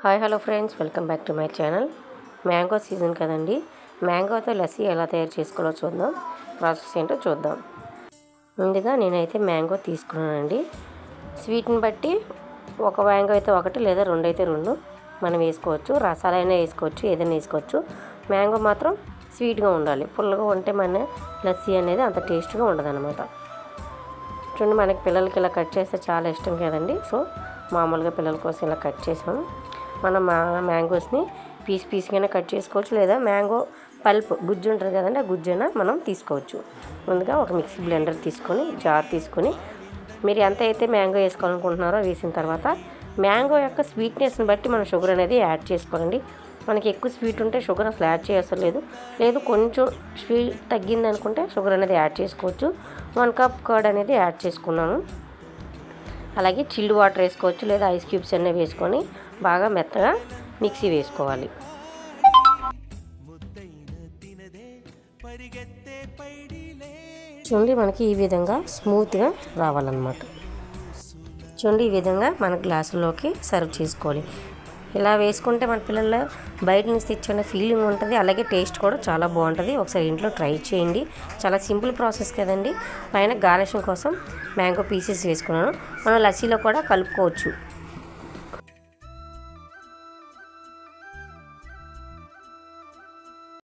Hi hello friends, welcome back to my channel. Mango season కదండి. మ్యాంగోతో లస్సీ ఎలా తయారు చేసుకోవాలో చూద్దాం. ప్రాసెస్ ఏంటో చూద్దాం. ముందుగా నేనైతే మ్యాంగో తీసుకున్నానండి. స్వీట్ని బట్టి ఒక మ్యాంగో అయితే ఒకటి లేదా రెండు అయితే రెండు మనం వేసుకోవచ్చు. రసాలైనా వేసుకోవచ్చు, ఏదైనా వేసుకోవచ్చు. మ్యాంగో మాత్రం స్వీట్గా ఉండాలి. పుల్లగా ఉంటే మన లస్సీ అనేది అంత టేస్ట్గా ఉండదు అనమాట. చూడండి, మనకి పిల్లలకి ఇలా కట్ చేస్తే చాలా ఇష్టం కదండి. సో మామూలుగా పిల్లల కోసం ఇలా కట్ చేసాము. మనం మ్యాంగోస్ని పీస్గానే కట్ చేసుకోవచ్చు, లేదా మ్యాంగో పల్ప్ గుజ్జు ఉంటుంది కదండి, ఆ గుజ్జున మనం తీసుకోవచ్చు. ముందుగా ఒక మిక్సీ బ్లెండర్ తీసుకొని, జార్ తీసుకొని, మీరు ఎంత అయితే మ్యాంగో వేసుకోవాలనుకుంటున్నారో వేసిన తర్వాత మ్యాంగో యొక్క స్వీట్నెస్ని బట్టి మనం షుగర్ అనేది యాడ్ చేసుకోవాలండి. మనకి ఎక్కువ స్వీట్ ఉంటే షుగర్ అసలు యాడ్ చేయవసరం లేదు కొంచెం స్వీట్ తగ్గింది అనుకుంటే షుగర్ అనేది యాడ్ చేసుకోవచ్చు. 1 కప్ కర్డ్ అనేది యాడ్ చేసుకున్నాను. అలాగే చిల్డ్ వాటర్ వేసుకోవచ్చు, లేదా ఐస్ క్యూబ్స్ అన్నీ వేసుకొని బాగా మెత్తగా మిక్సీ వేసుకోవాలి. చూడండి, మనకి ఈ విధంగా స్మూత్గా రావాలన్నమాట. చూడండి, ఈ విధంగా మన గ్లాసులోకి సర్వ్ చేసుకోవాలి. ఇలా వేసుకుంటే మన పిల్లలు బయట నుంచి తెచ్చుకునే ఫీలింగ్ ఉంటుంది. అలాగే టేస్ట్ కూడా చాలా బాగుంటుంది. ఒకసారి ఇంట్లో ట్రై చేయండి. చాలా సింపుల్ ప్రాసెస్ కదండి. పైన గార్నిషింగ్ కోసం మ్యాంగో పీసెస్ వేసుకున్నాను. మనం లస్సీలో కూడా కలుపుకోవచ్చు.